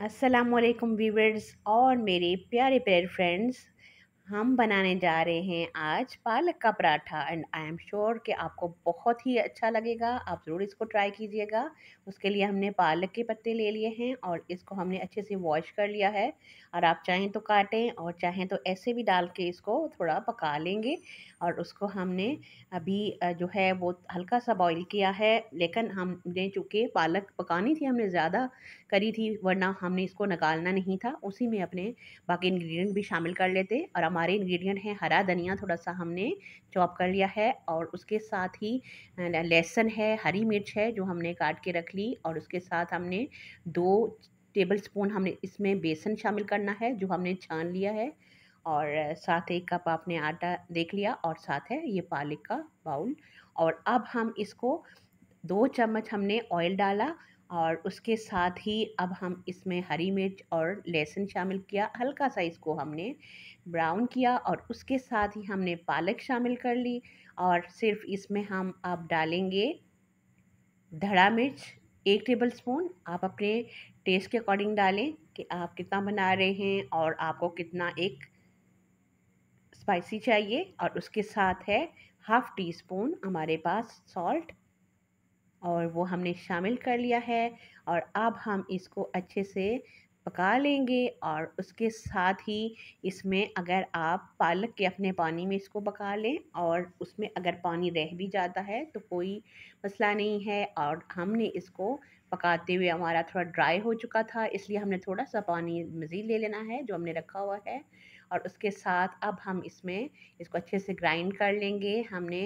अस्सलामुअलैकुम व्यूवर्स और मेरे प्यारे प्यारे फ्रेंड्स। हम बनाने जा रहे हैं आज पालक का paratha and I am sure कि आपको बहुत ही अच्छा लगेगा। आप ज़रूर इसको ट्राई कीजिएगा। उसके लिए हमने पालक के पत्ते ले लिए हैं और इसको हमने अच्छे से वॉश कर लिया है। और आप चाहें तो काटें और चाहें तो ऐसे भी डाल के इसको थोड़ा पका लेंगे। और उसको हमने अभी जो है वो हल्का सा बॉईल किया है, लेकिन हमने चूँकि पालक पकानी थी हमने ज़्यादा करी थी, वरना हमने इसको निकालना नहीं था। उसी में अपने बाकी इंग्रेडिएंट भी शामिल कर लेते। और हमारे इंग्रेडिएंट हैं हरा धनिया थोड़ा सा हमने चॉप कर लिया है, और उसके साथ ही लहसुन है, हरी मिर्च है जो हमने काट के रख ली, और उसके साथ हमने 2 टेबलस्पून हमने इसमें बेसन शामिल करना है जो हमने छान लिया है। और साथ 1 कप आपने आटा देख लिया, और साथ है ये पालक का बाउल। और अब हम इसको 2 चम्मच हमने ऑयल डाला, और उसके साथ ही अब हम इसमें हरी मिर्च और लहसुन शामिल किया, हल्का सा इसको हमने ब्राउन किया, और उसके साथ ही हमने पालक शामिल कर ली। और सिर्फ इसमें हम अब डालेंगे धड़ा मिर्च 1 टेबलस्पून। आप अपने टेस्ट के अकॉर्डिंग डालें कि आप कितना बना रहे हैं और आपको कितना एक स्पाइसी चाहिए। और उसके साथ है हाफ़ टी स्पून हमारे पास सॉल्ट, और वो हमने शामिल कर लिया है। और अब हम इसको अच्छे से पका लेंगे। और उसके साथ ही इसमें अगर आप पालक के अपने पानी में इसको पका लें, और उसमें अगर पानी रह भी जाता है तो कोई मसला नहीं है। और हमने इसको पकाते हुए हमारा थोड़ा ड्राई हो चुका था, इसलिए हमने थोड़ा सा पानी मज़ीद ले लेना है जो हमने रखा हुआ है। और उसके साथ अब हम इसमें इसको अच्छे से ग्राइंड कर लेंगे। हमने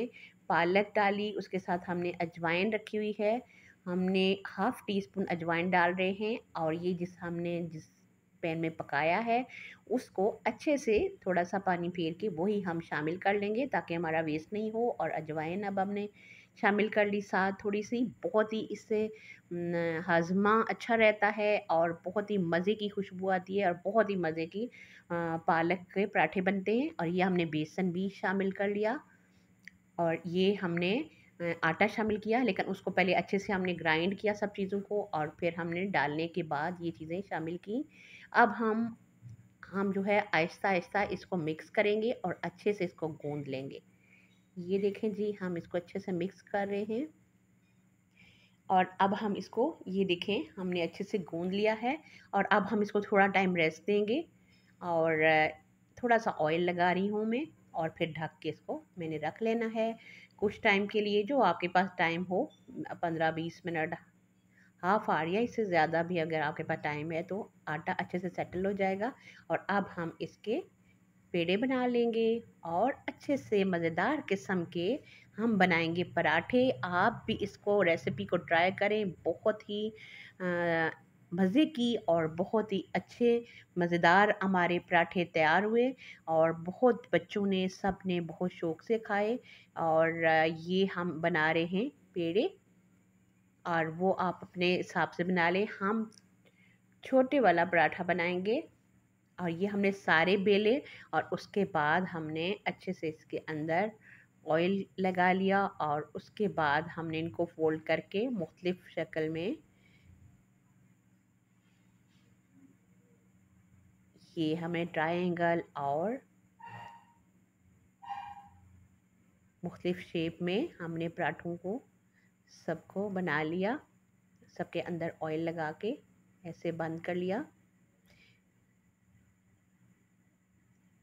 पालक डाली, उसके साथ हमने अजवाइन रखी हुई है, हमने हाफ़ टी स्पून अजवाइन डाल रहे हैं। और ये जिस पैन में पकाया है उसको अच्छे से थोड़ा सा पानी फेर के वही हम शामिल कर लेंगे ताकि हमारा वेस्ट नहीं हो। और अजवाइन अब हमने शामिल कर ली साथ थोड़ी सी, बहुत ही इससे हाजमा अच्छा रहता है और बहुत ही मज़े की खुशबू आती है और बहुत ही मज़े की पालक के पराठे बनते हैं। और ये हमने बेसन भी शामिल कर लिया, और ये हमने आटा शामिल किया, लेकिन उसको पहले अच्छे से हमने ग्राइंड किया सब चीज़ों को, और फिर हमने डालने के बाद ये चीज़ें शामिल की। अब हम जो है आहिस्ता-आहिस्ता इसको मिक्स करेंगे और अच्छे से इसको गूँध लेंगे। ये देखें जी, हम इसको अच्छे से मिक्स कर रहे हैं। और अब हम इसको ये देखें हमने अच्छे से गूँध लिया है। और अब हम इसको थोड़ा टाइम रेस्ट देंगे। और थोड़ा सा ऑयल लगा रही हूँ मैं, और फिर ढक के इसको मैंने रख लेना है कुछ टाइम के लिए, जो आपके पास टाइम हो, 15-20 मिनट, हाफ आवर या इससे ज़्यादा भी अगर आपके पास टाइम है तो आटा अच्छे से सेटल हो जाएगा। और अब हम इसके पेड़े बना लेंगे और अच्छे से मज़ेदार किस्म के हम बनाएंगे पराठे। आप भी इसको रेसिपी को ट्राई करें, बहुत ही मज़े की और बहुत ही अच्छे मज़ेदार हमारे पराठे तैयार हुए। और बहुत बच्चों ने सब ने बहुत शौक़ से खाए। और ये हम बना रहे हैं पेड़े, और वो आप अपने हिसाब से बना लें। हम छोटे वाला पराठा बनाएंगे, और ये हमने सारे बेले, और उसके बाद हमने अच्छे से इसके अंदर ऑयल लगा लिया, और उसके बाद हमने इनको फोल्ड करके मुख्तलिफ शक्ल में ये हमें ट्रायंगल और मुख्तलिफ शेप में हमने पराठों को सबको बना लिया। सबके अंदर ऑयल लगा के ऐसे बंद कर लिया।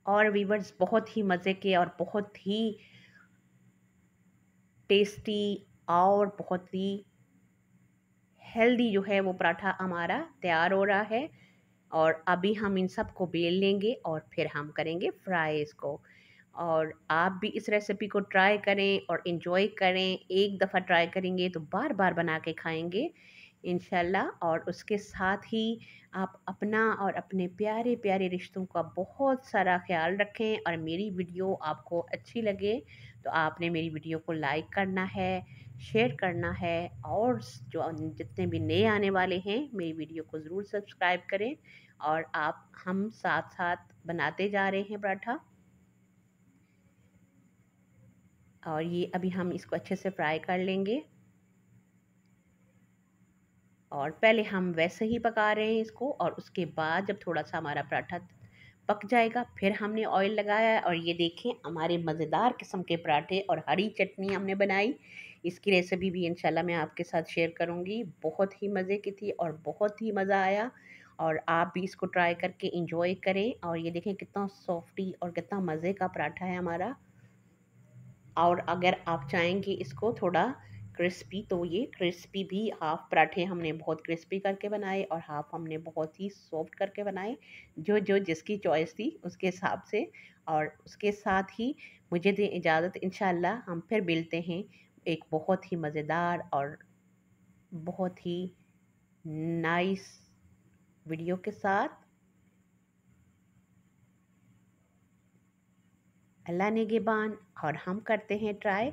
और वीवर्स, बहुत ही मज़े के और बहुत ही टेस्टी और बहुत ही हेल्दी जो है वो पराठा हमारा तैयार हो रहा है। और अभी हम इन सब को बेल लेंगे और फिर हम करेंगे फ्राई इसको। और आप भी इस रेसिपी को ट्राई करें और इन्जॉय करें। एक दफ़ा ट्राई करेंगे तो बार बार बना के खाएंगे इंशाल्लाह। और उसके साथ ही आप अपना और अपने प्यारे प्यारे रिश्तों का बहुत सारा ख्याल रखें। और मेरी वीडियो आपको अच्छी लगे तो आपने मेरी वीडियो को लाइक करना है, शेयर करना है, और जो जितने भी नए आने वाले हैं मेरी वीडियो को ज़रूर सब्सक्राइब करें। और हम साथ साथ बनाते जा रहे हैं पराठा। और ये अभी हम इसको अच्छे से फ्राई कर लेंगे। और पहले हम वैसे ही पका रहे हैं इसको, और उसके बाद जब थोड़ा सा हमारा पराठा पक जाएगा फिर हमने ऑयल लगाया है। और ये देखें हमारे मज़ेदार किस्म के पराठे, और हरी चटनी हमने बनाई। इसकी रेसिपी भी इंशाल्लाह मैं आपके साथ शेयर करूँगी। बहुत ही मज़े की थी और बहुत ही मज़ा आया। और आप भी इसको ट्राई करके इंजॉय करें। और ये देखें कितना सॉफ्टी और कितना मज़े का पराठा है हमारा। और अगर आप चाहेंगे इसको थोड़ा क्रिस्पी, तो ये क्रिस्पी भी हाफ़ पराठे हमने बहुत क्रिस्पी करके बनाए और हाफ़ हमने बहुत ही सॉफ्ट करके बनाए, जो जो जिसकी चॉइस थी उसके हिसाब से। और उसके साथ ही मुझे दें इजाज़त, इंशाल्लाह हम फिर मिलते हैं एक बहुत ही मज़ेदार और बहुत ही नाइस वीडियो के साथ। अल्लाह निगहबान। और हम करते हैं ट्राई